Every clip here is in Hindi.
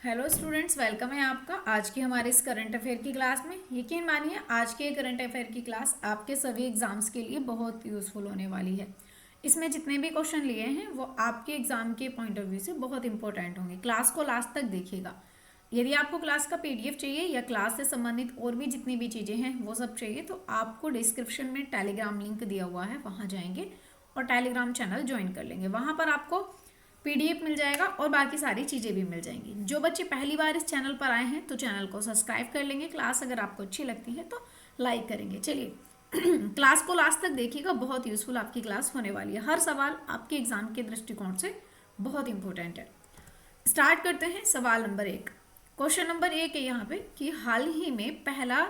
हेलो स्टूडेंट्स, वेलकम है आपका आज की हमारे इस करंट अफेयर की क्लास में। यकीन मानिए आज के करंट अफेयर की क्लास आपके सभी एग्जाम्स के लिए बहुत यूज़फुल होने वाली है। इसमें जितने भी क्वेश्चन लिए हैं वो आपके एग्जाम के पॉइंट ऑफ व्यू से बहुत इंपॉर्टेंट होंगे। क्लास को लास्ट तक देखिएगा। यदि आपको क्लास का पीडीएफ चाहिए या क्लास से संबंधित और भी जितनी भी चीज़ें हैं वो सब चाहिए तो आपको डिस्क्रिप्शन में टेलीग्राम लिंक दिया हुआ है, वहाँ जाएंगे और टेलीग्राम चैनल ज्वाइन कर लेंगे। वहाँ पर आपको पीडीएफ मिल जाएगा और बाकी सारी चीज़ें भी मिल जाएंगी। जो बच्चे पहली बार इस चैनल पर आए हैं तो चैनल को सब्सक्राइब कर लेंगे। क्लास अगर आपको अच्छी लगती है तो लाइक करेंगे। चलिए क्लास को लास्ट तक देखिएगा, बहुत यूजफुल आपकी क्लास होने वाली है। हर सवाल आपके एग्जाम के दृष्टिकोण से बहुत इंपॉर्टेंट है। स्टार्ट करते हैं सवाल नंबर 1। क्वेश्चन नंबर 1 है यहाँ पे कि हाल ही में पहला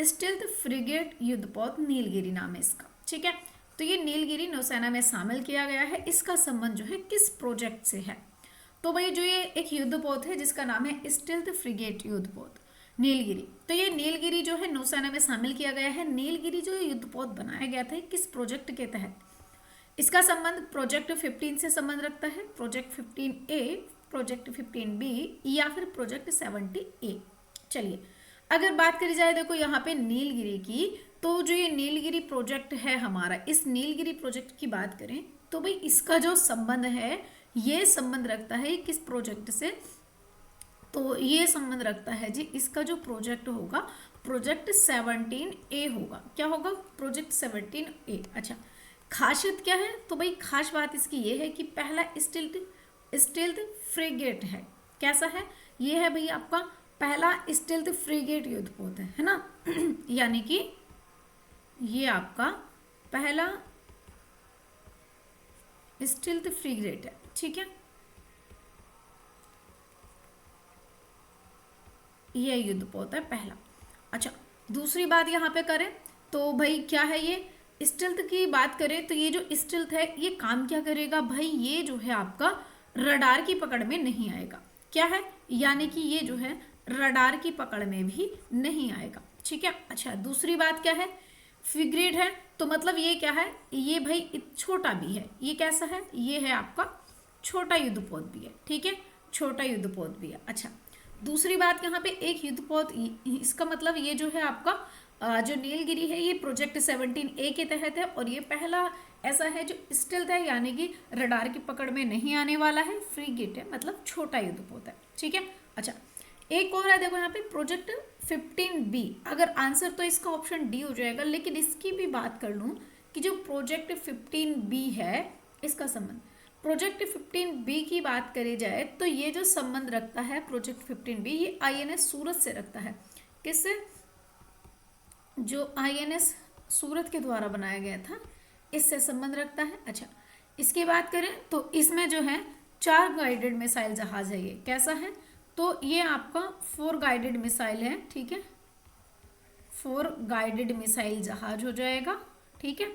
स्टील्थ फ्रिगेट युद्धपोत नीलगिरी नाम है इसका। ठीक है, तो ये नीलगिरी नौसेना में शामिल किया गया है। इसका संबंध जो है किस प्रोजेक्ट से है? तो भाई जो ये एक युद्धपोत है जिसका नाम है स्टील्थ फ्रिगेट युद्धपोत नीलगिरी, तो ये नीलगिरी जो है नौसेना में शामिल किया गया है। नीलगिरी जो युद्धपोत बनाया गया था किस प्रोजेक्ट के तहत? इसका संबंध प्रोजेक्ट 15 से संबंध रखता है, प्रोजेक्ट 15A, प्रोजेक्ट 15B या फिर प्रोजेक्ट 70A। चलिए अगर बात करी जाए, देखो यहाँ पे नीलगिरी की, तो जो ये नीलगिरी प्रोजेक्ट है हमारा, इस नीलगिरी प्रोजेक्ट की बात करें तो भाई इसका जो संबंध है ये संबंध रखता है किस प्रोजेक्ट से? तो ये संबंध रखता है जी, इसका जो प्रोजेक्ट होगा प्रोजेक्ट 17A होगा। क्या होगा? Project 17A। अच्छा, खासियत क्या है? तो भाई खास बात इसकी ये है कि पहला स्टील्थ फ्रिगेट है। कैसा है? ये है भाई आपका पहला स्टील्थ फ्रिगेट युद्धपोत है ना यानी कि ये आपका पहला स्टील्थ फ्रिगेट है। ठीक है, ये युद्धपोत है पहला। अच्छा, दूसरी बात यहाँ पे करें तो भाई क्या है, ये स्टील्थ की बात करें तो ये जो स्टील्थ है ये काम क्या करेगा भाई? ये जो है आपका रडार की पकड़ में नहीं आएगा। क्या है? यानी कि ये जो है रडार की पकड़ में भी नहीं आएगा। ठीक है। अच्छा, दूसरी बात क्या है? फ्रिगेट है तो मतलब ये क्या है? ये भाई छोटा भी है। ये कैसा है? ये है आपका छोटा युद्धपोत भी है। ठीक है, छोटा युद्धपोत भी है। अच्छा, दूसरी बात यहाँ पे एक युद्धपोत, इसका मतलब ये जो है आपका जो नीलगिरी है ये प्रोजेक्ट 17A के तहत है और ये पहला ऐसा है जो स्टील्थ है यानी कि रडार की पकड़ में नहीं आने वाला है। फ्रिगेट है मतलब छोटा युद्धपोत है। ठीक है। अच्छा, एक और है, देखो यहाँ पे प्रोजेक्ट 15B। अगर आंसर तो इसका ऑप्शन डी हो जाएगा, लेकिन इसकी भी बात कर लूँ कि जो प्रोजेक्ट 15B है इसका संबंध प्रोजेक्ट 15B की बात करी जाए तो ये जो संबंध रखता है प्रोजेक्ट 15B ये INS सूरत से रखता है। किससे? जो INS सूरत के द्वारा बनाया गया था इससे संबंध रखता है। अच्छा, इसकी बात करें तो इसमें जो है 4 गाइडेड मिसाइल जहाज है। ये कैसा है? तो ये आपका 4 गाइडेड मिसाइल है। ठीक है, 4 गाइडेड मिसाइल जहाज हो जाएगा। ठीक है,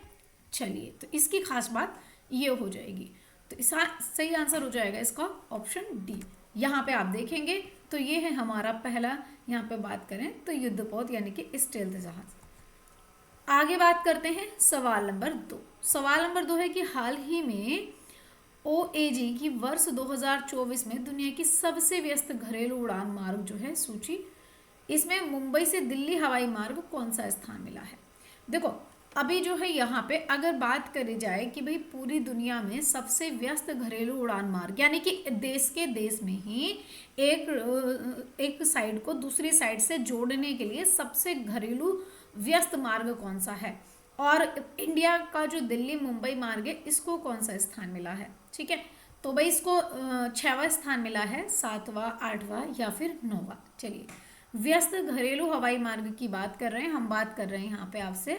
चलिए तो इसकी खास बात ये हो जाएगी, तो इसका सही आंसर हो जाएगा इसका ऑप्शन डी। यहाँ पे आप देखेंगे तो ये है हमारा पहला, यहाँ पे बात करें तो युद्धपोत यानी कि स्टील्थ जहाज। आगे बात करते हैं सवाल नंबर 2। सवाल नंबर 2 है कि हाल ही में OAG की वर्ष 2024 में दुनिया की सबसे व्यस्त घरेलू उड़ान मार्ग जो है सूची, इसमें मुंबई से दिल्ली हवाई मार्ग कौन सा स्थान मिला है? देखो अभी जो है यहाँ पे अगर बात करी जाए कि भाई पूरी दुनिया में सबसे व्यस्त घरेलू उड़ान मार्ग यानी कि देश में ही एक साइड को दूसरी साइड से जोड़ने के लिए सबसे घरेलू व्यस्त मार्ग कौन सा है, और इंडिया का जो दिल्ली मुंबई मार्ग है इसको कौन सा स्थान मिला है? ठीक है, तो भाई इसको 6वां स्थान मिला है, 7वां, 8वां या फिर 9वां। चलिए, व्यस्त घरेलू हवाई मार्ग की बात कर रहे हैं हम, बात कर रहे हैं यहाँ पे आपसे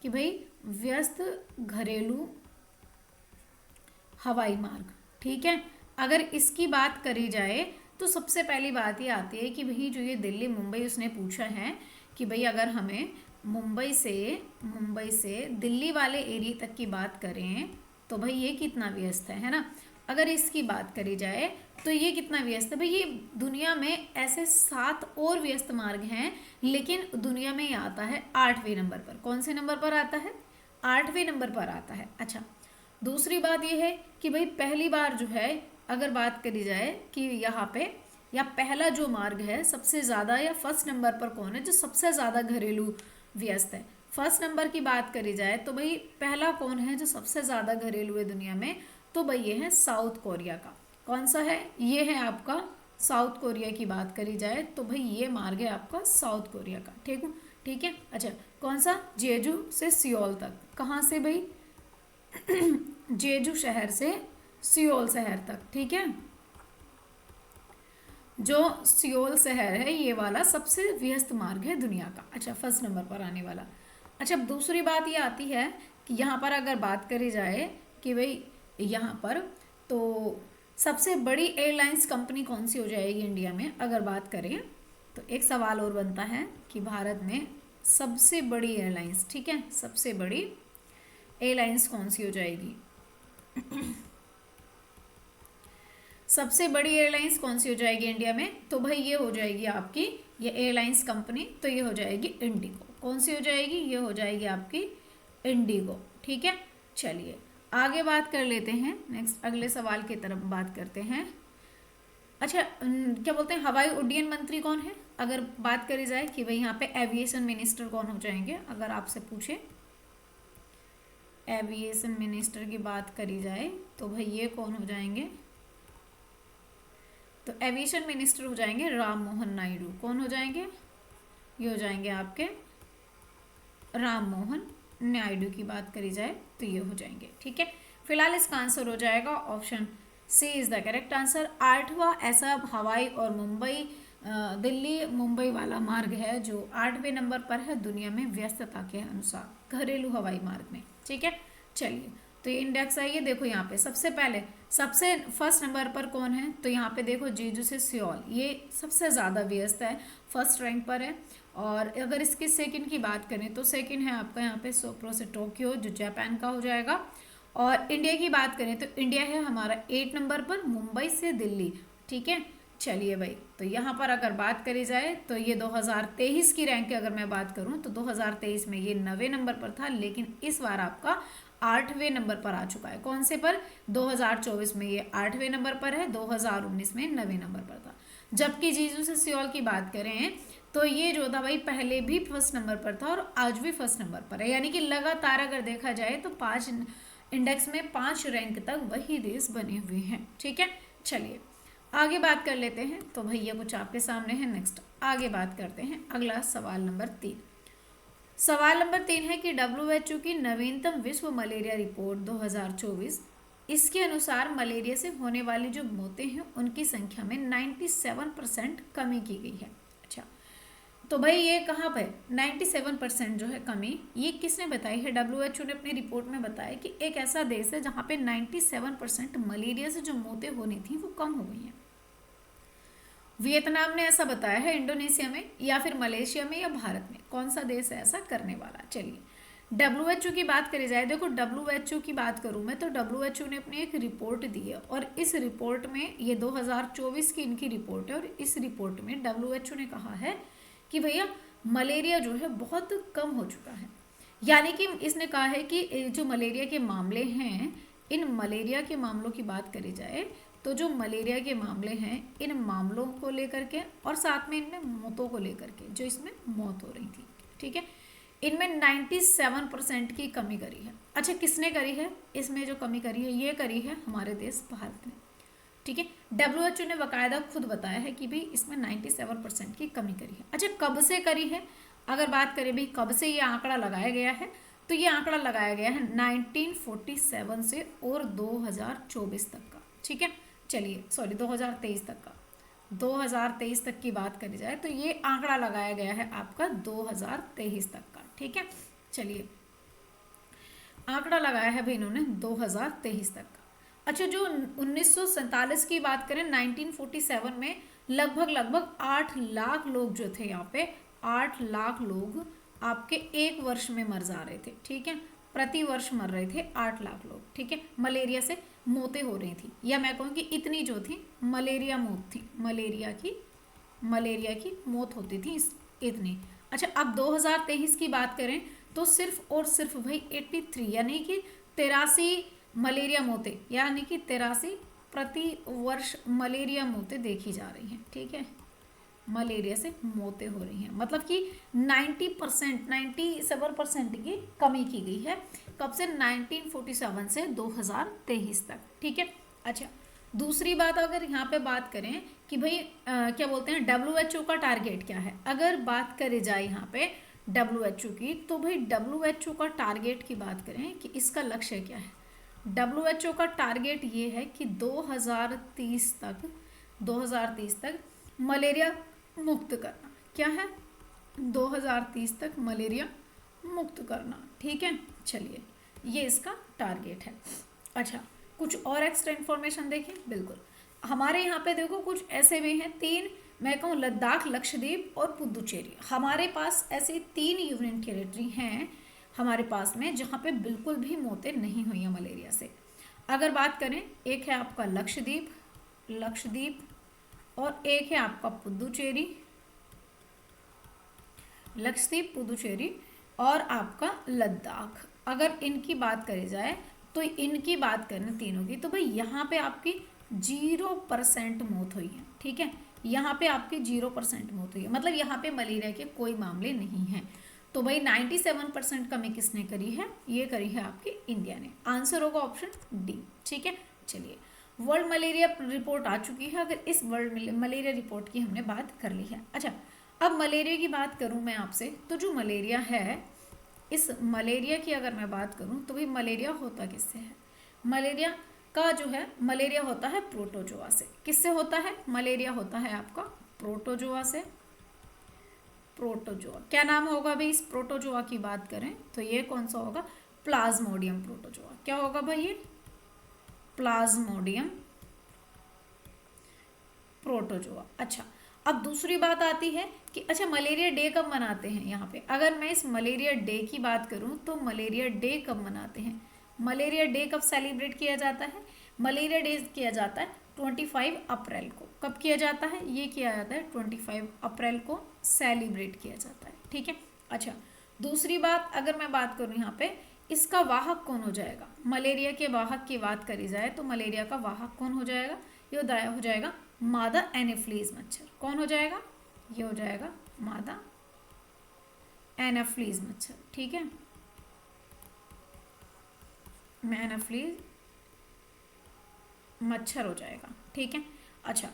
कि भाई व्यस्त घरेलू हवाई मार्ग। ठीक है, अगर इसकी बात करी जाए तो सबसे पहली बात ये आती है कि भाई जो ये दिल्ली मुंबई उसने पूछा है कि भाई अगर हमें मुंबई से दिल्ली वाले एरिया तक की बात करें तो भाई ये कितना व्यस्त है ना? अगर इसकी बात करी जाए तो ये कितना व्यस्त है भाई? ये दुनिया में ऐसे 7 और व्यस्त मार्ग हैं, लेकिन दुनिया में ये आता है 8वें नंबर पर। कौन से नंबर पर आता है? 8वें नंबर पर आता है। अच्छा, दूसरी बात ये है कि भाई पहली बार जो है अगर बात करी जाए कि यहाँ पे या पहला जो मार्ग है सबसे ज़्यादा, या फर्स्ट नंबर पर कौन है जो सबसे ज़्यादा घरेलू व्यस्त है। फर्स्ट नंबर की बात करी जाए तो भाई पहला कौन है जो सबसे ज़्यादा घरेलू है दुनिया में, तो भाई ये है साउथ कोरिया का। कौन सा है, ये है आपका साउथ कोरिया की बात करी जाए तो भाई ये मार्ग है आपका साउथ कोरिया का। ठीक है। अच्छा, कौन सा, जेजू से सियोल तक। कहाँ से भाई, जेजू शहर से सियोल शहर तक। ठीक है, जो सियोल शहर है ये वाला सबसे व्यस्त मार्ग है दुनिया का। अच्छा, फर्स्ट नंबर पर आने वाला। अच्छा, दूसरी बात ये आती है कि यहाँ पर अगर बात करी जाए कि भाई यहाँ पर तो सबसे बड़ी एयरलाइंस कंपनी कौन सी हो जाएगी इंडिया में, अगर बात करें तो एक सवाल और बनता है कि भारत में सबसे बड़ी एयरलाइंस, ठीक है, सबसे बड़ी एयरलाइंस कौन सी हो जाएगी। सबसे बड़ी एयरलाइंस कौन सी हो जाएगी इंडिया में, तो भाई ये हो जाएगी आपकी ये एयरलाइंस कंपनी, तो ये हो जाएगी इंडिगो। कौन सी हो जाएगी, ये हो जाएगी आपकी इंडिगो। ठीक है, चलिए आगे बात कर लेते हैं, नेक्स्ट अगले सवाल की तरफ बात करते हैं। अच्छा, क्या बोलते हैं हवाई उड्डयन मंत्री कौन है, अगर बात करी जाए कि भाई यहाँ पे एविएशन मिनिस्टर कौन हो जाएंगे, अगर आपसे पूछे एविएशन मिनिस्टर की बात करी जाए तो भाई ये कौन हो जाएंगे, तो एविएशन मिनिस्टर हो जाएंगे राम मोहन नायडू। कौन हो जाएंगे, ये हो जाएंगे आपके राम मोहन नायडू की बात करी जाए तो ये हो जाएंगे। ठीक है, फिलहाल इसका आंसर हो जाएगा option c is the correct answer. 8वां ऐसा हवाई और मुंबई दिल्ली मुंबई वाला मार्ग है जो 8वें नंबर पर है दुनिया में व्यस्तता के अनुसार घरेलू हवाई मार्ग में। ठीक है, चलिए तो ये इंडेक्स है, ये देखो यहाँ पे सबसे पहले सबसे फर्स्ट नंबर पर कौन है, तो यहाँ पे देखो जेजू से सियोल, ये सबसे ज़्यादा व्यस्त है, फर्स्ट रैंक पर है। और अगर इसके सेकंड की बात करें तो सेकंड है आपका यहाँ पे सोप्रो से टोक्यो जो जापान का हो जाएगा। और इंडिया की बात करें तो इंडिया है हमारा 8 नंबर पर मुंबई से दिल्ली। ठीक है, चलिए भाई तो यहाँ पर अगर बात करी जाए तो ये 2023 की रैंक की अगर मैं बात करूँ तो 2023 में ये 9वें नंबर पर था, लेकिन इस बार आपका 8वें नंबर पर आ चुका है। कौन से पर, 2024 में ये 8वें नंबर पर है, 2019 में 9वें नंबर पर था। जबकि जीजू से सियोल की बात करें तो ये जो था भाई पहले भी फर्स्ट नंबर पर था और आज भी फर्स्ट नंबर पर है, यानी कि लगातार अगर देखा जाए तो 5 इंडेक्स में 5 रैंक तक वही देश बने हुए हैं। ठीक है, चलिए आगे बात कर लेते हैं, तो भैया कुछ आपके सामने है। नेक्स्ट आगे बात करते हैं, अगला सवाल नंबर 3। सवाल नंबर 3 है कि WHO की नवीनतम विश्व मलेरिया रिपोर्ट 2024, इसके अनुसार मलेरिया से होने वाली जो मौतें हैं उनकी संख्या में 97% कमी की गई है। अच्छा, तो भाई ये कहाँ पर 97% जो है कमी, ये किसने बताई है, WHO ने अपनी रिपोर्ट में बताया कि एक ऐसा देश है जहाँ पे 97% मलेरिया से जो मौतें होनी थी वो कम हो गई हैं। वियतनाम ने ऐसा बताया है, इंडोनेशिया में, या फिर मलेशिया में, या भारत में, कौन सा देश है ऐसा करने वाला। चलिए WHO की बात करी जाए, देखो WHO की बात करूँ मैं तो WHO ने अपनी एक रिपोर्ट दी है और इस रिपोर्ट में ये 2024 की इनकी रिपोर्ट है और इस रिपोर्ट में WHO ने कहा है कि भैया मलेरिया जो है बहुत कम हो चुका है। यानी कि इसने कहा है कि जो मलेरिया के मामले हैं, इन मलेरिया के मामलों की बात करी जाए तो जो मलेरिया के मामले हैं इन मामलों को लेकर के और साथ में इनमें मौतों को लेकर के जो इसमें मौत हो रही थी, ठीक है, इनमें 97% की कमी करी है। अच्छा, किसने करी है, इसमें जो कमी करी है ये करी है हमारे देश भारत ने। ठीक है, WHO ने बाकायदा खुद बताया है कि भाई इसमें 97% की कमी करी है। अच्छा, कब से करी है, अगर बात करें भाई कब से ये आंकड़ा लगाया गया है, तो ये आंकड़ा लगाया गया है 1947 से और 2024 तक का। ठीक है, चलिए सॉरी 2023 तक का, 2023 तक की बात करी जाए तो ये आंकड़ा लगाया गया है आपका 2023 तक का। ठीक है, चलिए आंकड़ा लगाया है भाई इन्होंने 2023 तक का। अच्छा, जो 1947 की बात करें 1947 में लगभग 8 लाख लोग जो थे यहाँ पे 8 लाख लोग आपके एक वर्ष में मर जा रहे थे। ठीक है, प्रति वर्ष मर रहे थे 8 लाख लोग। ठीक है, मलेरिया से मौतें हो रही थी, या मैं कहूँ कि इतनी जो थी मलेरिया मौत थी, मलेरिया की मौत होती थी इतनी। अच्छा, अब 2023 की बात करें तो सिर्फ और सिर्फ भाई 83 यानी कि 83 मलेरिया मौतें, यानी कि 83 प्रति वर्ष मलेरिया मौतें देखी जा रही हैं, ठीक है, मलेरिया से मौतें हो रही हैं, मतलब कि 90%, 97% की कमी की गई है। कब से? 1947 से 2023 तक, ठीक है। अच्छा, दूसरी बात अगर यहाँ पे बात करें कि भाई क्या बोलते हैं WHO का टारगेट क्या है, अगर बात करी जाए यहाँ पे WHO की, तो भाई WHO का टारगेट की बात करें कि इसका लक्ष्य क्या है। WHO का टारगेट ये है कि 2030 तक मलेरिया मुक्त करना। क्या है? 2030 तक मलेरिया मुक्त करना, ठीक है। चलिए, ये इसका टारगेट है। अच्छा, कुछ और एक्स्ट्रा इन्फॉर्मेशन देखें। बिल्कुल, हमारे यहाँ पे देखो कुछ ऐसे भी हैं, 3, मैं कहूँ लद्दाख, लक्षद्वीप और पुदुचेरी, हमारे पास ऐसे 3 यूनियन टेरिटरी हैं हमारे पास में जहाँ पे बिल्कुल भी मौतें नहीं हुई हैं मलेरिया से। अगर बात करें, एक है आपका लक्षद्वीप और एक है आपका पुदुचेरी, लक्षद्वीप, पुदुचेरी और आपका लद्दाख। अगर इनकी बात करी जाए तो इनकी बात करें तीनों की, तो भाई यहाँ पे आपकी 0% मौत हुई है, ठीक है। यहाँ पे आपकी 0% मौत हुई है, मतलब यहाँ पे मलेरिया के कोई मामले नहीं हैं। तो भाई 97% कमी किसने करी है? ये करी है आपकी इंडिया ने। आंसर होगा ऑप्शन डी, ठीक है। चलिए, वर्ल्ड मलेरिया रिपोर्ट आ चुकी है। अगर इस वर्ल्ड मलेरिया रिपोर्ट की हमने बात कर ली है। अच्छा, अब मलेरिया की बात करूं मैं आपसे, तो जो मलेरिया है, इस मलेरिया की अगर मैं बात करूं तो भाई मलेरिया होता किससे है? मलेरिया का जो है, मलेरिया होता है प्रोटोजोआ से। किससे होता है? मलेरिया होता है आपका प्रोटोजोआ से। प्रोटोजोआ, क्या नाम होगा भाई इस प्रोटोजोआ की बात करें तो ये कौन सा होगा? Plasmodium protozoa. क्या होगा भाई ये? Plasmodium protozoa. अच्छा, अब दूसरी बात आती है कि अच्छा मलेरिया डे कब मनाते हैं? यहाँ पे अगर मैं इस मलेरिया डे की बात करूँ तो मलेरिया डे कब मनाते हैं? मलेरिया डे कब सेलिब्रेट किया जाता है? मलेरिया डे किया जाता है 25 अप्रैल को। कब किया जाता है? ये किया जाता है 25 अप्रैल को सेलिब्रेट किया जाता है, ठीक है। अच्छा, दूसरी बात अगर मैं बात करूँ यहाँ पे, इसका वाहक कौन हो जाएगा? मलेरिया के वाहक की बात करी जाए तो मलेरिया का वाहक कौन हो जाएगा? ये हो जाएगा मादा एनाफिलीज मच्छर। कौन हो जाएगा? ये हो जाएगा मादा एनाफिलीज मच्छर, ठीक है। एनाफिलीज मच्छर हो जाएगा, ठीक है। अच्छा,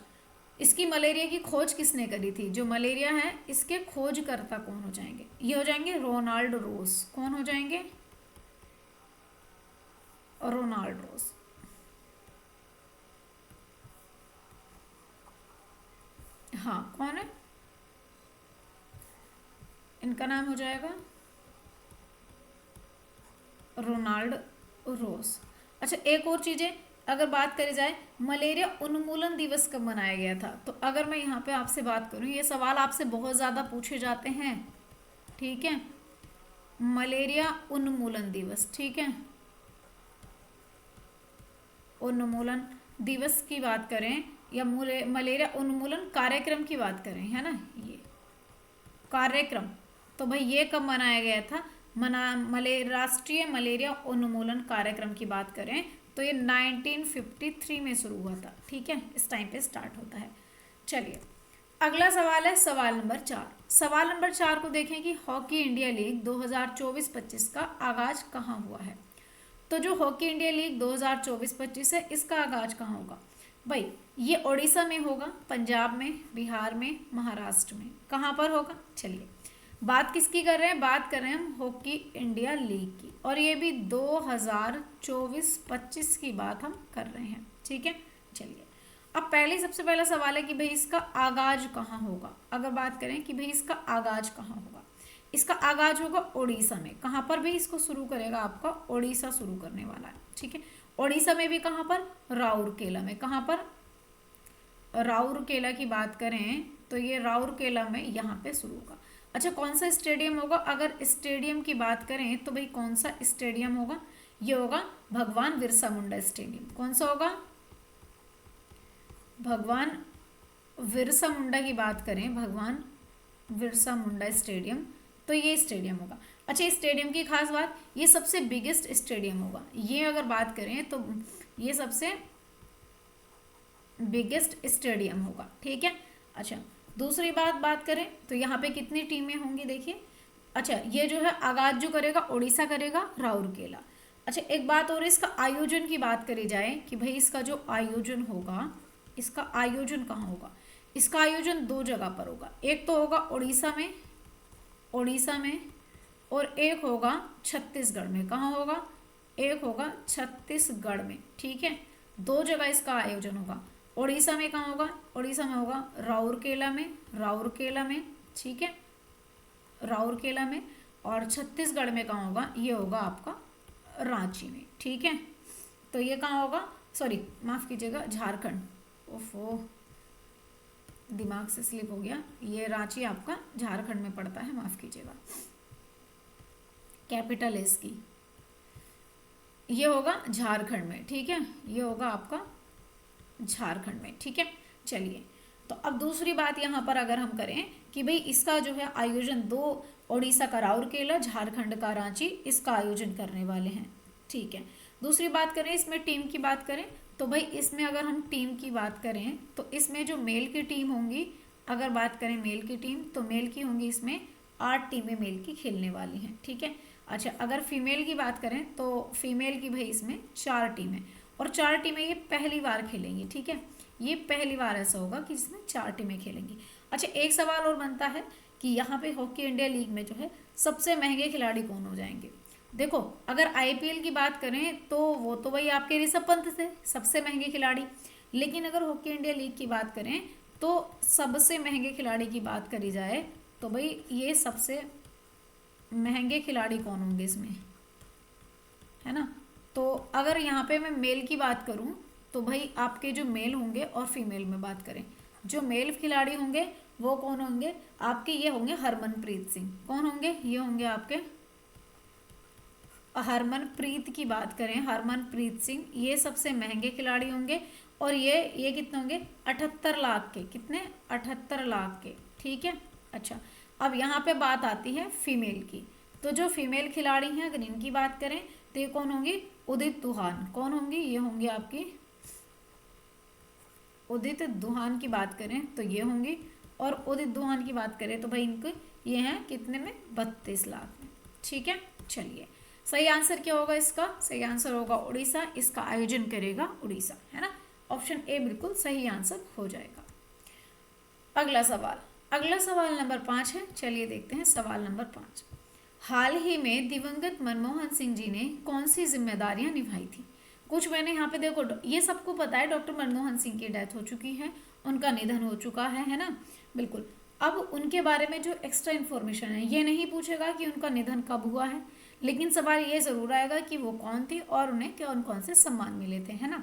इसकी मलेरिया की खोज किसने करी थी? जो मलेरिया है इसके खोजकर्ता कौन हो जाएंगे? ये हो जाएंगे रोनाल्ड रोस। कौन हो जाएंगे? रोनाल्ड रोस। हाँ, कौन है? इनका नाम हो जाएगा रोनाल्ड रोस। अच्छा, एक और चीज़ें अगर बात करी जाए, मलेरिया उन्मूलन दिवस कब मनाया गया था? तो अगर मैं यहाँ पे आपसे बात करूँ, ये सवाल आपसे बहुत ज़्यादा पूछे जाते हैं, ठीक है। मलेरिया उन्मूलन दिवस, ठीक है। उन्मूलन दिवस की बात करें या मलेरिया उन्मूलन कार्यक्रम की बात करें, है ना, ये कार्यक्रम, तो भाई ये कब मनाया गया था? राष्ट्रीय मलेरिया उन्मूलन कार्यक्रम की बात करें तो ये 1953 में शुरू हुआ था, ठीक है। इस टाइम पे स्टार्ट होता है। चलिए, अगला सवाल है सवाल नंबर 4। सवाल नंबर 4 को देखें कि हॉकी इंडिया लीग 2024-25 का आगाज कहाँ हुआ है? तो जो हॉकी इंडिया लीग 2024-25 है, इसका आगाज कहाँ होगा भाई? ये उड़ीसा में होगा, पंजाब में, बिहार में, महाराष्ट्र में। कहाँ पर होगा? चलिए, बात किसकी कर रहे हैं? बात कर रहे हैं हम हॉकी इंडिया लीग की, और ये भी 2024-25 की बात हम कर रहे हैं, ठीक है। चलिए, अब सबसे पहला सवाल है कि भाई इसका आगाज कहाँ होगा। अगर बात करें कि भाई इसका आगाज कहाँ होगा, इसका आगाज होगा उड़ीसा में। कहाँ पर भी इसको शुरू करेगा? आपका उड़ीसा शुरू करने वाला है, ठीक है। उड़ीसा में भी कहाँ पर? राउरकेला में। कहाँ पर? राउरकेला की बात करें तो ये राउरकेला में यहाँ पे शुरू होगा। अच्छा, कौन सा स्टेडियम होगा? अगर स्टेडियम की बात करें तो भाई कौन सा स्टेडियम होगा? ये होगा भगवान बिरसा मुंडा स्टेडियम। कौन सा होगा? भगवान बिरसा मुंडा की बात करें, भगवान बिरसा मुंडा स्टेडियम, तो ये स्टेडियम होगा। अच्छा, इस स्टेडियम की खास बात, ये सबसे बिगेस्ट स्टेडियम होगा। ये अगर बात करें तो ये सबसे बिगेस्ट स्टेडियम होगा, ठीक है। अच्छा, दूसरी बात करें तो यहाँ पे कितनी टीमें होंगी देखिए। अच्छा, ये जो है आगाज जो करेगा उड़ीसा करेगा, राउरकेला। अच्छा, एक बात और, इसका आयोजन की बात करी जाए कि भाई इसका जो आयोजन होगा, इसका आयोजन कहाँ होगा। इसका आयोजन दो जगह पर होगा, एक तो होगा उड़ीसा में और एक होगा छत्तीसगढ़ में। कहाँ होगा, एक होगा छत्तीसगढ़ में, ठीक है। दो जगह इसका आयोजन होगा। उड़ीसा में कहाँ होगा, उड़ीसा में होगा राउरकेला में, ठीक है, राउरकेला में। और छत्तीसगढ़ में कहाँ होगा, ये होगा आपका रांची में, ठीक है। तो ये कहाँ होगा, सॉरी माफ़ कीजिएगा, झारखंड, ओफो दिमाग से स्लिप हो गया, ये रांची आपका झारखंड में पड़ता है, माफ़ कीजिएगा, कैपिटल है इसकी। ये होगा झारखंड में, ठीक है, ये होगा आपका झारखंड में, ठीक है। चलिए, तो अब दूसरी बात यहाँ पर अगर हम करें कि भाई इसका जो है आयोजन दो, उड़ीसा का राउरकेला, झारखंड का रांची, इसका आयोजन करने वाले हैं, ठीक है। दूसरी बात करें, इसमें टीम की बात करें तो भाई इसमें अगर हम टीम की बात करें तो इसमें जो मेल की टीम होंगी, अगर बात करें मेल की टीम तो मेल की होंगी इसमें 8 टीमें मेल की खेलने वाली हैं, ठीक है। अच्छा, अगर फीमेल की बात करें तो फीमेल की भाई इसमें 4 टीमें, और 4 टीमें ये पहली बार खेलेंगी, ठीक है। ये पहली बार ऐसा होगा कि इसमें 4 टीमें खेलेंगी। अच्छा, एक सवाल और बनता है कि यहाँ पे हॉकी इंडिया लीग में जो है सबसे महंगे खिलाड़ी कौन हो जाएंगे। देखो, अगर आईपीएल की बात करें तो वो तो भाई आपके ऋषभ पंत थे सबसे महंगे खिलाड़ी, लेकिन अगर हॉकी इंडिया लीग की बात करें तो सबसे महंगे खिलाड़ी की बात करी जाए तो भाई ये सबसे महंगे खिलाड़ी कौन होंगे इसमें, है ना। तो अगर यहाँ पे मैं मेल की बात करूँ तो भाई आपके जो मेल होंगे और फीमेल में बात करें, जो मेल खिलाड़ी होंगे वो कौन होंगे आपके, ये होंगे हरमनप्रीत सिंह। कौन होंगे, ये होंगे आपके हरमनप्रीत की बात करें, हरमनप्रीत सिंह, ये सबसे महंगे खिलाड़ी होंगे। और ये कितने होंगे, 78 लाख के, कितने, 78 लाख के, ठीक है। अच्छा, अब यहाँ पे बात आती है फीमेल की, तो जो फीमेल खिलाड़ी हैं अगर इनकी बात करें तो ये कौन होंगी, उदित दुहान। कौन होंगी, ये होंगी आपकी उदित दुहान की बात करें तो ये होंगी, और उदित दुहान की बात करें तो भाई इनको ये हैं कितने में, 32 लाख में, ठीक है। चलिए, सही आंसर क्या होगा इसका, सही आंसर होगा उड़ीसा, इसका आयोजन करेगा उड़ीसा, है ना। ऑप्शन ए बिल्कुल सही आंसर हो जाएगा। अगला सवाल नंबर 5 है। चलिए देखते हैं सवाल नंबर 5। हाल ही में दिवंगत मनमोहन सिंह जी ने कौन सी जिम्मेदारियां निभाई थी। कुछ मैंने यहाँ पे देखो, ये सबको पता है डॉक्टर मनमोहन सिंह की डेथ हो चुकी है, उनका निधन हो चुका है ना, बिल्कुल। अब उनके बारे में जो एक्स्ट्रा इन्फॉर्मेशन है, ये नहीं पूछेगा कि उनका निधन कब हुआ है, लेकिन सवाल ये ज़रूर आएगा कि वो कौन थे और उन्हें कौन कौन से सम्मान मिले थे, है ना।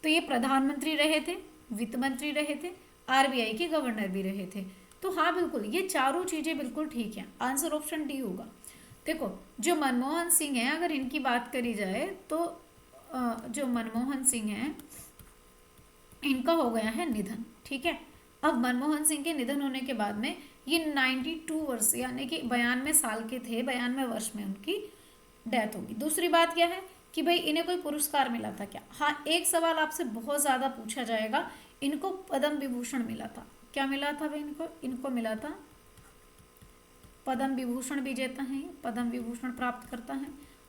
तो ये प्रधानमंत्री रहे थे, वित्त मंत्री रहे थे, आरबीआई के गवर्नर भी रहे थे। तो हाँ बिल्कुल, ये चारों चीज़ें बिल्कुल ठीक हैं, आंसर ऑप्शन डी होगा। देखो, जो मनमोहन सिंह हैं अगर इनकी बात करी जाए तो जो मनमोहन सिंह हैं इनका हो गया है निधन, ठीक है। अब मनमोहन सिंह के निधन होने के बाद में ये 92 वर्ष यानी कि 92 साल के थे, 92 वर्ष में उनकी डेथ होगी। दूसरी बात क्या है कि भाई इन्हें कोई पुरस्कार मिला था क्या। हाँ, एक सवाल आपसे बहुत ज़्यादा पूछा जाएगा, इनको पद्म विभूषण मिला था। क्या मिला था भाई इनको मिला था पद्म विभूषण विजेता हैं, पद्म विभूषण प्राप्त करता है।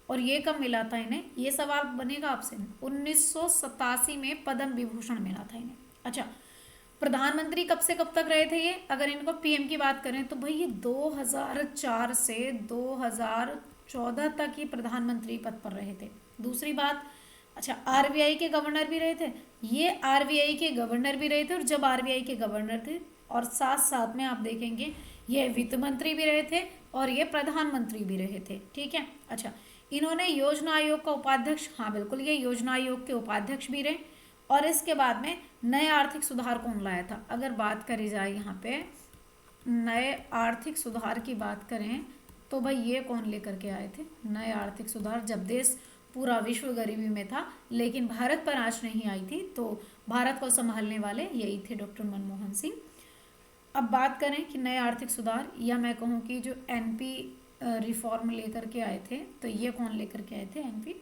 और ये कब मिला था इन्हें, ये सवाल बनेगा आपसे, 1987 में पद्म विभूषण मिला था इन्हें। अच्छा, प्रधानमंत्री कब से कब तक रहे थे ये, अगर इनको पीएम की बात करें तो भाई ये 2004 से 2014 तक ये प्रधानमंत्री पद पर रहे थे। दूसरी बात, अच्छा आरबीआई के गवर्नर भी रहे थे, ये आरबीआई के गवर्नर भी रहे थे, और जब आरबीआई के गवर्नर थे और साथ साथ में आप देखेंगे ये वित्त मंत्री भी रहे थे और ये प्रधानमंत्री भी रहे थे, ठीक है। अच्छा, इन्होंने योजना आयोग का उपाध्यक्ष, हाँ बिल्कुल ये योजना आयोग के उपाध्यक्ष भी रहे। और इसके बाद में नए आर्थिक सुधार कौन लाया था, अगर बात करी जाए यहाँ पे नए आर्थिक सुधार की बात करें तो भाई ये कौन लेकर के आए थे नए आर्थिक सुधार, जब देश पूरा विश्व गरीबी में था लेकिन भारत पर आंच नहीं आई थी, तो भारत को संभालने वाले यही थे डॉक्टर मनमोहन सिंह। अब बात करें कि नए आर्थिक सुधार, या मैं कहूँ कि जो एनपी रिफॉर्म लेकर के आए थे, तो ये कौन लेकर के आए थे, एनपी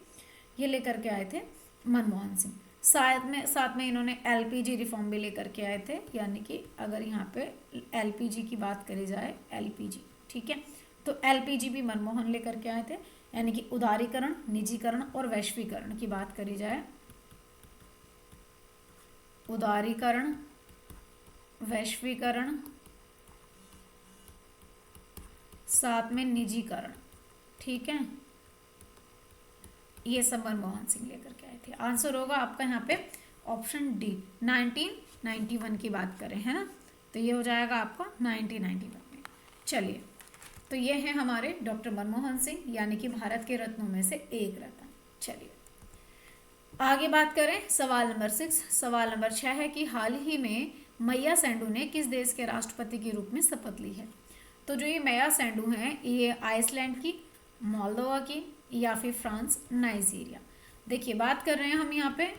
ये लेकर के आए थे मनमोहन सिंह। साथ में इन्होंने एलपीजी रिफॉर्म भी लेकर के आए थे, यानी कि अगर यहाँ पे एलपीजी की बात करी जाए, एलपीजी, ठीक है, तो एलपीजी भी मनमोहन लेकर के आए थे, यानी कि उदारीकरण, निजीकरण और वैश्वीकरण की बात करी जाए, उदारीकरण, वैश्वीकरण, साथ में निजीकरण, ठीक है, ये सब मनमोहन सिंह लेकर के आए थे। आंसर होगा आपका यहाँ पे ऑप्शन डी, 1991 की बात करें, है ना, तो ये हो जाएगा आपका 1991 में। चलिए, तो ये है हमारे डॉक्टर मनमोहन सिंह, यानी कि भारत के रत्नों में से एक रत्न। चलिए आगे बात करें, सवाल नंबर 6। सवाल नंबर 6 है कि हाल ही में मैया सेंडू ने किस देश के राष्ट्रपति के रूप में शपथ ली है। तो जो ये मैया सेंडू हैं, ये आइसलैंड की, मोल्दोवा की, या फिर फ्रांस, नाइजीरिया। देखिए बात कर रहे हैं हम यहाँ पे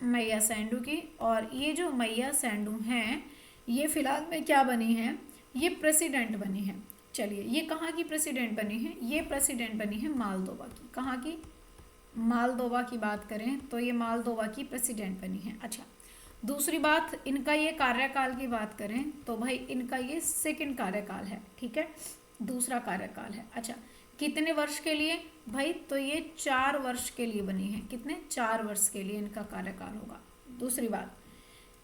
मैया सेंडू की, और ये जो मैया सेंडू हैं ये फिलहाल में क्या बनी हैं, ये प्रेसिडेंट बनी हैं। चलिए, ये कहाँ की प्रेसिडेंट बनी है, ये प्रेसिडेंट बनी है मालदोवा की। कहाँ की, मालदोवा की बात करें तो ये मालदोवा की प्रेसिडेंट बनी है। अच्छा, दूसरी बात, इनका ये कार्यकाल की बात करें तो भाई इनका ये सेकंड कार्यकाल है, ठीक है, दूसरा कार्यकाल है। अच्छा, कितने वर्ष के लिए भाई, तो ये 4 वर्ष के लिए बनी है। कितने, 4 वर्ष के लिए इनका कार्यकाल होगा। दूसरी बात,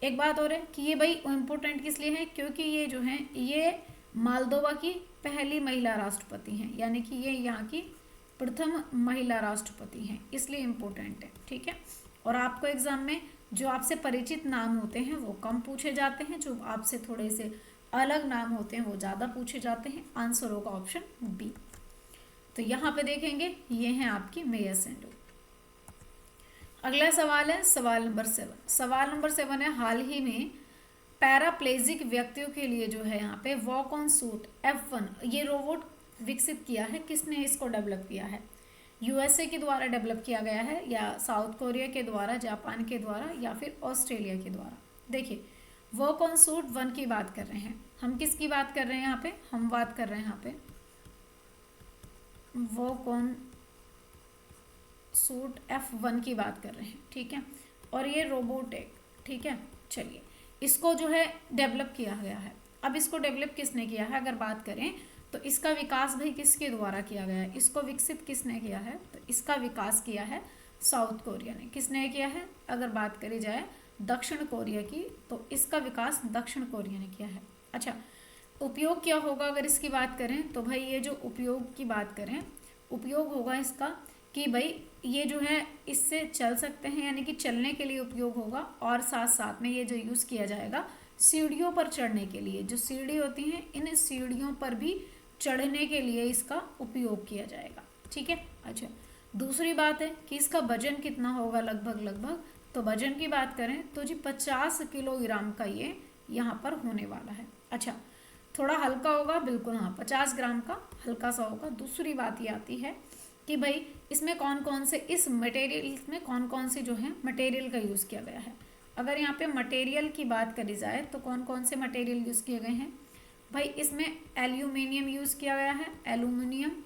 एक बात और है कि ये भाई इम्पोर्टेंट किस लिए है, क्योंकि ये जो है ये मालदोवा की पहली महिला राष्ट्रपति हैं, यानी कि ये यहाँ की प्रथम महिला राष्ट्रपति हैं, इसलिए इम्पोर्टेंट है, ठीक है। और आपको एग्जाम में जो आपसे परिचित नाम होते हैं वो कम पूछे जाते हैं, जो आपसे थोड़े से अलग नाम होते हैं वो ज़्यादा पूछे जाते हैं। आंसर होगा ऑप्शन बी। तो यहाँ पे देखेंगे ये हैं आपकी मैया सेंडू। अगला सवाल है सवाल नंबर 7। सवाल नंबर 7 है, हाल ही में पैराप्लेजिक व्यक्तियों के लिए जो है यहाँ पे वॉक ऑन सूट F1 ये रोबोट विकसित किया है। किसने इसको डेवलप किया है, यूएसए के द्वारा डेवलप किया गया है, या साउथ कोरिया के द्वारा, जापान के द्वारा, या फिर ऑस्ट्रेलिया के द्वारा। देखिए, वॉक ऑन सूट 1 की बात कर रहे हैं हम, किसकी बात कर रहे हैं यहाँ पे, हम बात कर रहे हैं यहाँ पे वॉक ऑन सूट F1 की बात कर रहे हैं, ठीक है, और ये रोबोट है, ठीक है। चलिए, इसको जो है डेवलप किया गया है। अब इसको डेवलप किसने किया है, अगर बात करें तो इसका विकास भाई किसके द्वारा किया गया है, इसको विकसित किसने किया है, तो इसका विकास किया है साउथ कोरिया ने। किसने किया है, अगर बात करी जाए दक्षिण कोरिया की, तो इसका विकास दक्षिण कोरिया ने किया है। अच्छा, उपयोग क्या होगा अगर इसकी बात करें तो भाई ये जो उपयोग की बात करें, उपयोग होगा इसका कि भाई ये जो है इससे चल सकते हैं, यानी कि चलने के लिए उपयोग होगा, और साथ साथ में ये जो यूज़ किया जाएगा सीढ़ियों पर चढ़ने के लिए, जो सीढ़ी होती हैं इन सीढ़ियों पर भी चढ़ने के लिए इसका उपयोग किया जाएगा, ठीक है। अच्छा, दूसरी बात है कि इसका वजन कितना होगा, लगभग तो वजन की बात करें तो जी 50 किलोग्राम का ये यहाँ पर होने वाला है। अच्छा, थोड़ा हल्का होगा, बिल्कुल हाँ, 50 ग्राम का हल्का सा होगा। दूसरी बात ये आती है कि भाई इसमें कौन कौन से, इस मटेरियल में कौन कौन से जो है मटेरियल का यूज़ किया गया है। अगर यहाँ पे मटेरियल की बात करी जाए तो कौन कौन से मटेरियल यूज़ किए गए हैं भाई, इसमें एल्यूमिनियम यूज़ किया गया है, एल्यूमिनियम,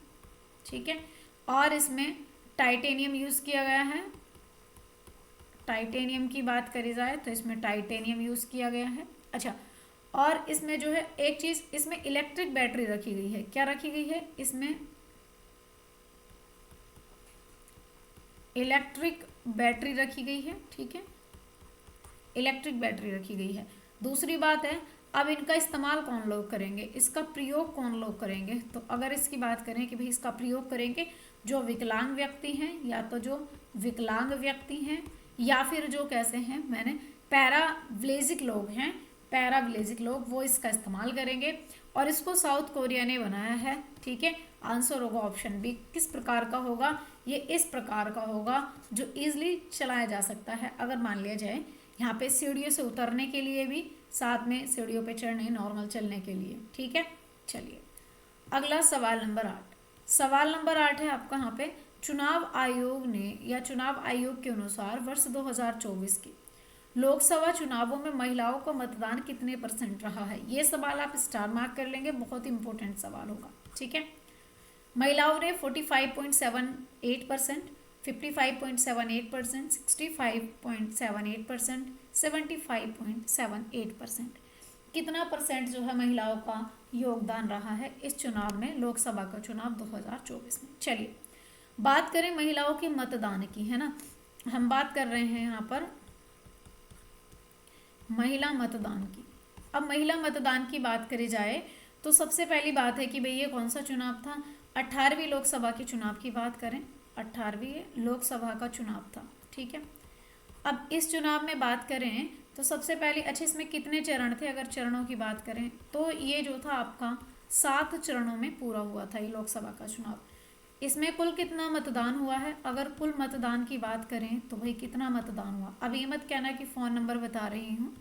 ठीक है, और इसमें टाइटेनियम यूज़ किया गया है। टाइटेनियम की बात करी जाए तो इसमें टाइटेनियम यूज़ किया गया है। अच्छा, और इसमें जो है एक चीज़, इसमें इलेक्ट्रिक बैटरी रखी गई है। क्या रखी गई है, इसमें इलेक्ट्रिक बैटरी रखी गई है, ठीक है, इलेक्ट्रिक बैटरी रखी गई है। दूसरी बात है, अब इनका इस्तेमाल कौन लोग करेंगे, इसका प्रयोग कौन लोग करेंगे, तो अगर इसकी बात करें कि भाई इसका प्रयोग करेंगे जो विकलांग व्यक्ति हैं, या तो जो विकलांग व्यक्ति हैं, या फिर जो कैसे हैं मैंने पैराप्लेजिक लोग हैं, पैराप्लेजिक लोग, वो इसका इस्तेमाल करेंगे। और इसको साउथ कोरिया ने बनाया है, ठीक है। आंसर होगा ऑप्शन बी। किस प्रकार का होगा, ये इस प्रकार का होगा जो ईजिली चलाया जा सकता है। अगर मान लिया जाए यहाँ पे सीढ़ियों से उतरने के लिए भी, साथ में सीढ़ियों पे चढ़ने, नॉर्मल चलने के लिए, ठीक है। चलिए, अगला सवाल नंबर 8। सवाल नंबर 8 है आपका यहाँ पे, चुनाव आयोग ने, या चुनाव आयोग के अनुसार वर्ष 2024 की लोकसभा चुनावों में महिलाओं का मतदान कितने % रहा है। ये सवाल आप स्टार मार्क कर लेंगे, बहुत इंपॉर्टेंट सवाल होगा, ठीक है। महिलाओं ने 45.78%, 55.78%, 65.78%, 75.78%। कितना परसेंट जो है महिलाओं का योगदान रहा है इस चुनाव में, लोकसभा का चुनाव 2024 में। चलिए बात करें महिलाओं के मतदान की, है ना। हम बात कर रहे हैं यहाँ पर महिला मतदान की। अब महिला मतदान की बात करी जाए तो सबसे पहली बात है कि भाई ये कौन सा चुनाव था, 18वीं लोकसभा के चुनाव की बात करें, 18वीं लोकसभा का चुनाव था, ठीक है। अब इस चुनाव में बात करें तो सबसे पहले, अच्छा इसमें कितने चरण थे, अगर चरणों की बात करें तो ये जो था आपका 7 चरणों में पूरा हुआ था ये लोकसभा का चुनाव। इसमें कुल कितना मतदान हुआ है, अगर कुल मतदान की बात करें तो भाई कितना मतदान हुआ। अब ये मत कहना कि फ़ोन नंबर बता रही हूँ,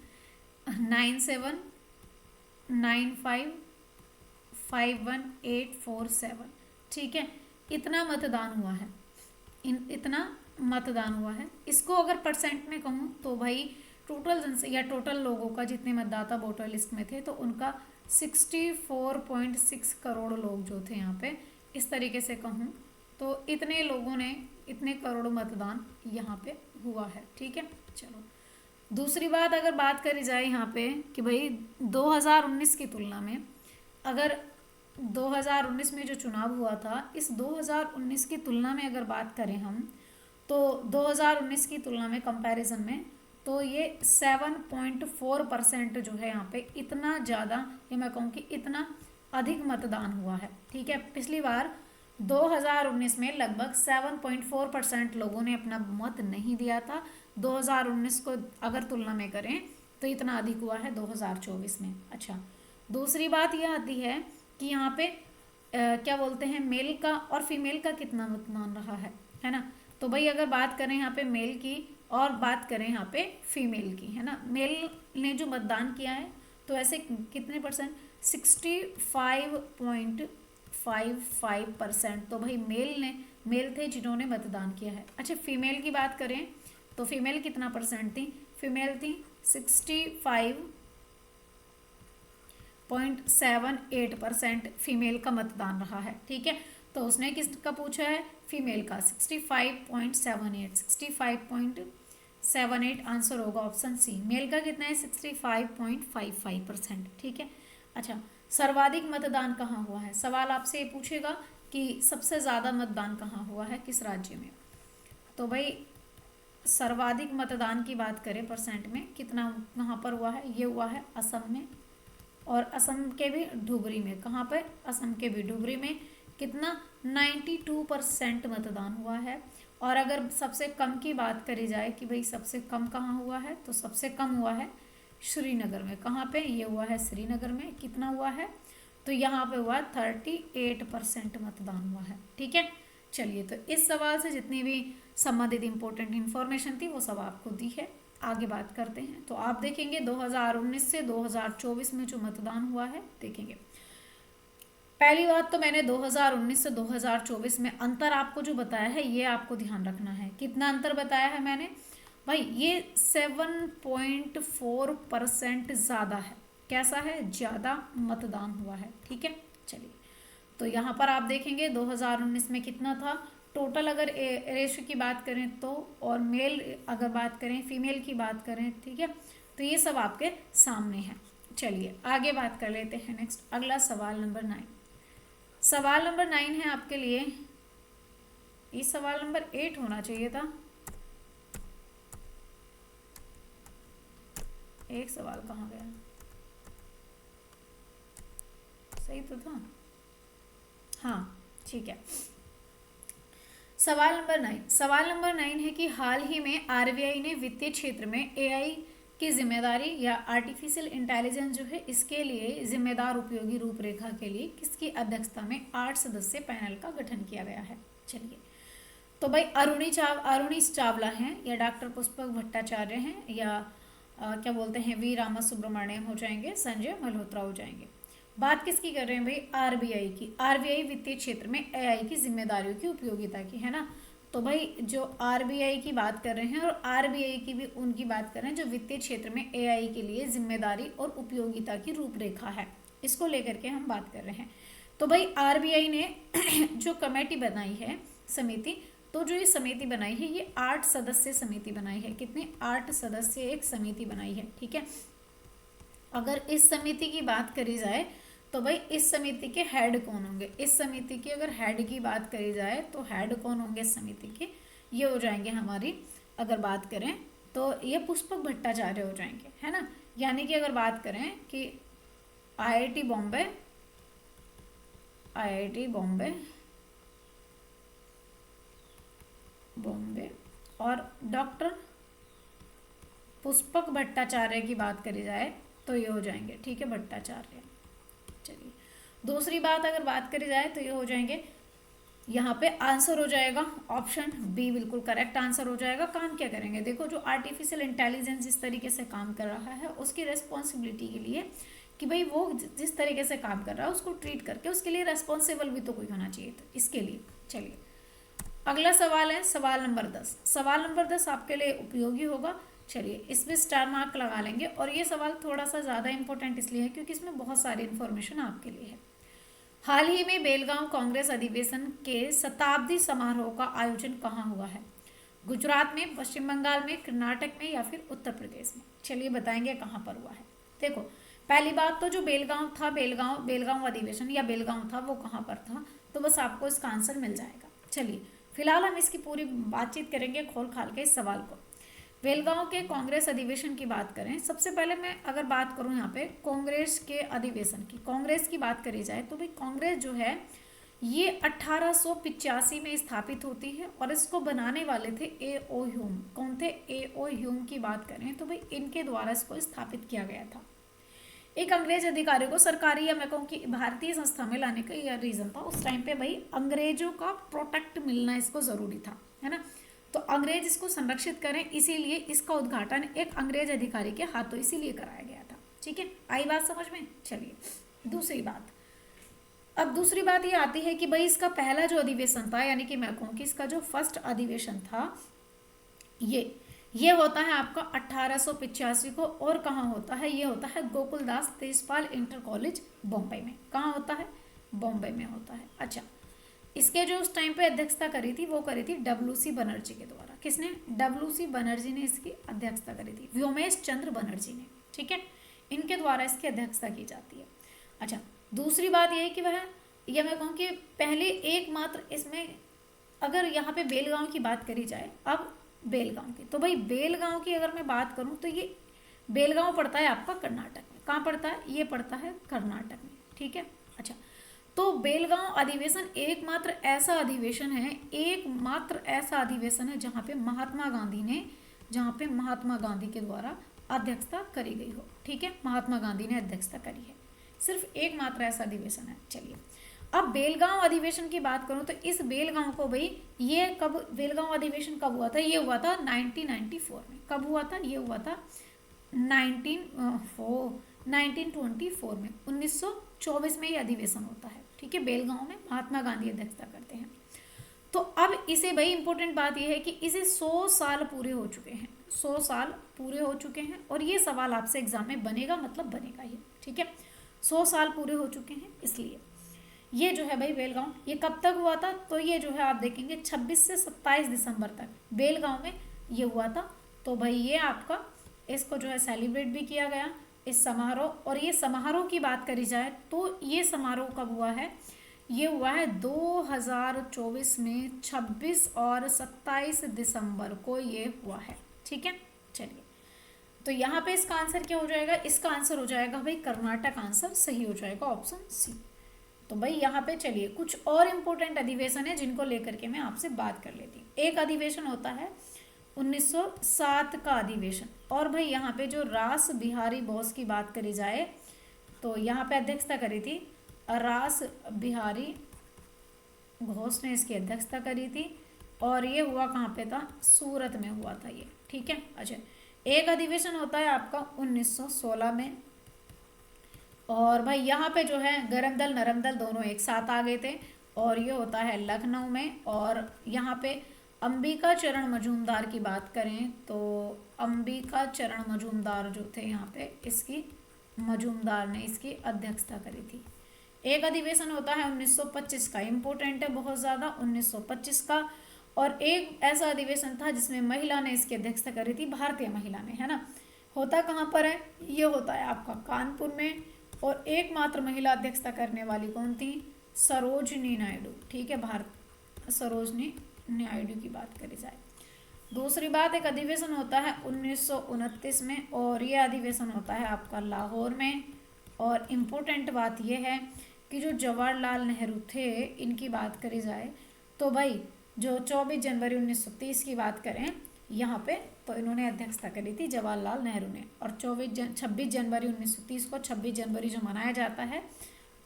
9795151847, ठीक है। इतना मतदान हुआ है, इतना मतदान हुआ है। इसको अगर परसेंट में कहूँ तो भाई टोटल जनसंख्या या टोटल लोगों का, जितने मतदाता वोटर लिस्ट में थे, तो उनका 64.6 करोड़ लोग जो थे यहाँ पे, इस तरीके से कहूँ तो इतने लोगों ने, इतने करोड़ मतदान यहाँ पे हुआ है, ठीक है। चलो दूसरी बात अगर बात करी जाए यहाँ पे कि भाई 2019 की तुलना में, अगर 2019 में जो चुनाव हुआ था, इस 2019 की तुलना में अगर बात करें हम, तो 2019 की तुलना में कंपैरिजन में, तो ये 7.4% जो है यहाँ पे, इतना ज़्यादा, ये मैं कहूँ कि इतना अधिक मतदान हुआ है, ठीक है। पिछली बार 2019 में लगभग 7.4% लोगों ने अपना मत नहीं दिया था। 2019 को अगर तुलना में करें तो इतना अधिक हुआ है 2024 में। अच्छा, दूसरी बात यह आती है कि यहाँ पे क्या बोलते हैं, मेल का और फीमेल का कितना मतदान रहा है ना। तो भाई अगर बात करें यहाँ पे मेल की और बात करें यहाँ पे फीमेल की, है ना, मेल ने जो मतदान किया है तो ऐसे कितने परसेंट, 65.55%। तो भाई मेल थे जिन्होंने मतदान किया है। अच्छा, फीमेल की बात करें तो फीमेल कितना परसेंट थी, फीमेल थी 65.78% फीमेल का मतदान रहा है, ठीक है। तो उसने किसका पूछा है, फीमेल का, 65.78 आंसर होगा ऑप्शन सी। मेल का कितना है, 65.55%, ठीक है। अच्छा, सर्वाधिक मतदान कहाँ हुआ है, सवाल आपसे ये पूछेगा कि सबसे ज़्यादा मतदान कहाँ हुआ है, किस राज्य में। तो भाई सर्वाधिक मतदान की बात करें परसेंट में, कितना कहाँ पर हुआ है, ये हुआ है असम में, और असम के भी धुबरी में। कहाँ पर, असम के भी धुबरी में कितना, 92% मतदान हुआ है। और अगर सबसे कम की बात करी जाए कि भाई सबसे कम कहाँ हुआ है, तो सबसे कम हुआ है श्रीनगर में। कहाँ पे, ये हुआ है श्रीनगर में। कितना हुआ है, तो यहाँ पे हुआ 38% मतदान हुआ है, ठीक है। चलिए, तो इस सवाल से जितनी भी संबंधित इंपॉर्टेंट इन्फॉर्मेशन थी वो सब आपको दी है। आगे बात करते हैं, तो आप देखेंगे 2019 से 2024 में जो मतदान हुआ है, देखेंगे। पहली बात तो मैंने 2019 से 2024 में अंतर आपको जो बताया है, ये आपको ध्यान रखना है। कितना अंतर बताया है मैंने, भाई ये 7.4% ज़्यादा है। कैसा है, ज़्यादा मतदान हुआ है, ठीक है। चलिए, तो यहाँ पर आप देखेंगे 2019 में कितना था टोटल, अगर रेशो की बात करें तो, और मेल अगर बात करें, फीमेल की बात करें, ठीक है। तो ये सब आपके सामने है। चलिए आगे बात कर लेते हैं। नेक्स्ट, अगला सवाल नंबर 9। सवाल नंबर 9 है आपके लिए, ये सवाल नंबर 8 होना चाहिए था। एक सवाल कहाँ गया, सही तो था, हाँ ठीक है। सवाल नंबर 9, सवाल नंबर 9 है कि हाल ही में आरबीआई ने वित्तीय क्षेत्र में एआई की जिम्मेदारी या आर्टिफिशियल इंटेलिजेंस जो है, इसके लिए जिम्मेदार उपयोगी रूपरेखा के लिए किसकी अध्यक्षता में 8 सदस्यीय पैनल का गठन किया गया है। चलिए, तो भाई अरुणी चावला हैं, या डॉक्टर पुष्पक भट्टाचार्य हैं, या क्या बोलते हैं वी रामा सुब्रमण्यम हो जाएंगे, संजय मल्होत्रा हो जाएंगे। बात किसकी कर रहे हैं भाई, आरबीआई की। आरबीआई वित्तीय क्षेत्र में एआई की जिम्मेदारियों की उपयोगिता की, है ना। तो भाई जो आरबीआई की बात कर रहे हैं, और आरबीआई की भी उनकी बात कर रहे हैं जो वित्तीय क्षेत्र में एआई के लिए जिम्मेदारी और उपयोगिता की रूपरेखा है, इसको लेकर के हम बात कर रहे हैं। तो भाई आरबीआई ने जो कमेटी बनाई है, समिति, तो जो ये समिति बनाई है ये 8 सदस्य समिति बनाई है। कितने? 8 सदस्य एक समिति बनाई है। ठीक है, अगर इस समिति की बात करी जाए तो भाई इस समिति के हेड कौन होंगे? इस समिति की अगर हेड की बात करी जाए तो हेड कौन होंगे इस समिति के? ये हो जाएंगे हमारी, अगर बात करें तो ये पुष्पक भट्टाचार्य हो जाएंगे, है ना। यानी कि अगर बात करें कि आईआईटी बॉम्बे और डॉक्टर पुष्पक भट्टाचार्य की बात करी जाए तो ये हो जाएंगे, ठीक है, भट्टाचार्य। चलिए, दूसरी बात अगर बात करी जाए तो ये हो जाएंगे, यहाँ पे आंसर हो जाएगा ऑप्शन बी, बिल्कुल करेक्ट आंसर हो जाएगा। काम क्या करेंगे? देखो, जो आर्टिफिशियल इंटेलिजेंस जिस तरीके से काम कर रहा है उसकी रेस्पॉन्सिबिलिटी के लिए कि भाई वो जिस तरीके से काम कर रहा है उसको ट्रीट करके उसके लिए रेस्पॉन्सिबल भी तो कोई होना चाहिए, तो इसके लिए। चलिए, अगला सवाल है सवाल नंबर 10। सवाल नंबर 10 आपके लिए उपयोगी होगा। चलिए, इसमें स्टार मार्क लगा लेंगे, और ये सवाल थोड़ा सा ज़्यादा इंपॉर्टेंट इसलिए है क्योंकि इसमें बहुत सारी इन्फॉर्मेशन आपके लिए है। हाल ही में बेलगांव कांग्रेस अधिवेशन के शताब्दी समारोह का आयोजन कहाँ हुआ है? गुजरात में, पश्चिम बंगाल में, कर्नाटक में या फिर उत्तर प्रदेश में? चलिए बताएंगे कहाँ पर हुआ है। देखो, पहली बात तो जो बेलगांव था, बेलगांव अधिवेशन या बेलगांव था, वो कहाँ पर था? तो बस आपको इसका आंसर मिल जाएगा। चलिए, फिलहाल हम इसकी पूरी बातचीत करेंगे खोल खाल के इस सवाल को। बेलगांव के कांग्रेस अधिवेशन की बात करें, सबसे पहले मैं अगर बात करूं यहाँ पे कांग्रेस के अधिवेशन की, कांग्रेस की बात करी जाए तो भाई कांग्रेस जो है ये 1885 में स्थापित होती है, और इसको बनाने वाले थे ए.ओ. ह्यूम। कौन थे? ए.ओ. ह्यूम की बात करें तो भाई इनके द्वारा इसको स्थापित किया गया था। एक अंग्रेज अधिकारी को सरकारी या मैं कहूँ कि भारतीय संस्था में लाने का यह रीज़न था। उस टाइम पे भाई अंग्रेजों का प्रोटेक्ट मिलना इसको ज़रूरी था, है ना। तो अंग्रेज इसको संरक्षित करें, इसीलिए इसका उद्घाटन एक अंग्रेज अधिकारी के हाथों इसीलिए कराया गया था। ठीक है, आई बात समझ में? चलिए, दूसरी बात, अब दूसरी बात ये आती है कि भाई इसका पहला जो अधिवेशन था, यानी कि मैं कहूँ कि इसका जो फर्स्ट अधिवेशन था ये होता है आपका 1885 को, और कहाँ होता है? ये होता है गोकुलदास तेजपाल इंटर कॉलेज बॉम्बे में। कहाँ होता है? बॉम्बे में होता है। अच्छा, इसके जो उस टाइम पे अध्यक्षता करी थी वो करी थी डब्ल्यू.सी. बनर्जी के द्वारा। किसने? डब्ल्यू.सी. बनर्जी ने इसकी अध्यक्षता करी थी, व्योमेश चंद्र बनर्जी ने। ठीक है, इनके द्वारा इसकी अध्यक्षता की जाती है। अच्छा, दूसरी बात यह है कि वह, यह मैं कहूँ कि पहले एकमात्र इसमें, अगर यहाँ पे बेलगांव की बात करी जाए, अब बेलगांव की, तो भाई बेलगांव की अगर मैं बात करूँ तो ये बेलगांव पड़ता है आपका कर्नाटक में। कहाँ पड़ता है? ये पड़ता है कर्नाटक में। ठीक है, अच्छा, तो बेलगांव अधिवेशन एकमात्र ऐसा अधिवेशन है जहाँ पे महात्मा गांधी के द्वारा अध्यक्षता करी गई हो। ठीक है, महात्मा गांधी ने अध्यक्षता करी है, सिर्फ एकमात्र ऐसा अधिवेशन है। चलिए, अब बेलगांव अधिवेशन की बात करूं तो इस बेलगांव को भाई बेलगांव अधिवेशन कब हुआ था? ये हुआ था 1994 में। कब हुआ था? ये हुआ था 1924 में, 1924 में ये अधिवेशन होता है। ठीक है, बेलगांव में महात्मा गांधी अध्यक्षता करते हैं। तो अब इसे भाई इंपॉर्टेंट बात यह है कि इसे 100 साल पूरे हो चुके हैं, 100 साल पूरे हो चुके हैं, और ये सवाल आपसे एग्जाम में बनेगा, मतलब बनेगा ही। ठीक है, 100 साल पूरे हो चुके हैं, इसलिए ये जो है भाई बेलगांव, ये कब तक हुआ था? तो ये जो है आप देखेंगे 26 से 27 दिसंबर तक बेलगांव में ये हुआ था। तो भाई ये आपका, इसको जो है सेलिब्रेट भी किया गया इस समारोह। और ये समारोह की बात करी जाए तो ये समारोह कब हुआ है? ये हुआ है 2024 में 26 और 27 दिसंबर को ये हुआ है। ठीक है, चलिए, तो यहाँ पे इसका आंसर क्या हो जाएगा? इसका आंसर हो जाएगा भाई कर्नाटक, आंसर सही हो जाएगा, ऑप्शन सी। तो भाई यहाँ पे चलिए कुछ और इम्पोर्टेंट अधिवेशन है जिनको लेकर के मैं आपसे बात कर लेती हूँ। एक अधिवेशन होता है 1907 का अधिवेशन, और भाई यहाँ पे जो रास बिहारी बोस की बात करी जाए तो यहाँ पे अध्यक्षता करी थी रास बिहारी घोष ने इसकी अध्यक्षता करी थी, और ये हुआ कहाँ पे था? सूरत में हुआ था ये। ठीक है, अच्छा, एक अधिवेशन होता है आपका 1916 में, और भाई यहाँ पे जो है गरम दल नरम दल दोनों एक साथ आ गए थे, और ये होता है लखनऊ में। और यहाँ पे अंबिका चरण मजूमदार की बात करें तो अंबिका चरण मजूमदार जो थे यहाँ पे, इसकी मजूमदार ने इसकी अध्यक्षता करी थी। एक अधिवेशन होता है 1925 का, इम्पोर्टेंट है बहुत ज़्यादा, 1925 का, और एक ऐसा अधिवेशन था जिसमें महिला ने इसकी अध्यक्षता करी थी, भारतीय महिला ने, है ना। होता कहाँ पर है, ये होता है आपका कानपुर में। और एकमात्र महिला अध्यक्षता करने वाली कौन थी, सरोजनी नायडू, ठीक है, भारत सरोजनी नायडू की बात करी जाए। दूसरी बात, एक अधिवेशन होता है 1929 में, और ये अधिवेशन होता है आपका लाहौर में। और इम्पोर्टेंट बात यह है कि जो जवाहरलाल नेहरू थे, इनकी बात करी जाए तो भाई जो 24 जनवरी 1930 की बात करें यहाँ पे, तो इन्होंने अध्यक्षता करी थी जवाहरलाल नेहरू ने। और 26 जनवरी 1930 को 26 जनवरी जो मनाया जाता है,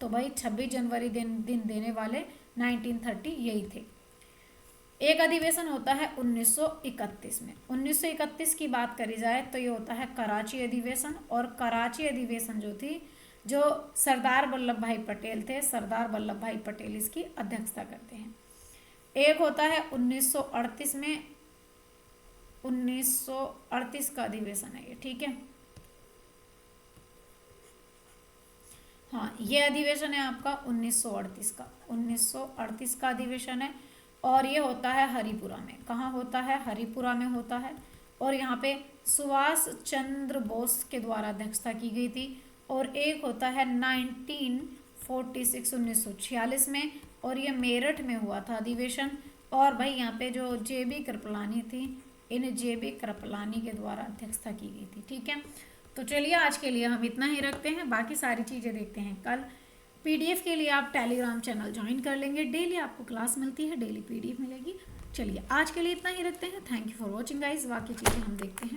तो भाई 26 जनवरी दिन देने वाले 1930 यही थे। एक अधिवेशन होता है 1931 में। 1931 की बात करी जाए तो ये होता है कराची अधिवेशन। और कराची अधिवेशन जो थी, जो सरदार वल्लभ भाई पटेल थे, सरदार वल्लभ भाई पटेल इसकी अध्यक्षता करते हैं। एक होता है 1938 में, 1938 का अधिवेशन है ये, ठीक है। हाँ, ये अधिवेशन है आपका 1938 का, 1938 का अधिवेशन है। और ये होता है हरिपुरा में। कहाँ होता है, हरिपुरा में होता है। और यहाँ पे सुभाष चंद्र बोस के द्वारा अध्यक्षता की गई थी। और एक होता है 1946 में, और ये मेरठ में हुआ था अधिवेशन। और भाई यहाँ पे जो JB कृपलानी थी, इन JB कृपलानी के द्वारा अध्यक्षता की गई थी, ठीक है। तो चलिए आज के लिए हम इतना ही रखते हैं, बाकी सारी चीज़ें देखते हैं कल। PDF के लिए आप टेलीग्राम चैनल ज्वाइन कर लेंगे, डेली आपको क्लास मिलती है, डेली PDF मिलेगी। चलिए आज के लिए इतना ही रखते हैं। Thank you for watching guys, बाकी चीज़ें हम देखते हैं।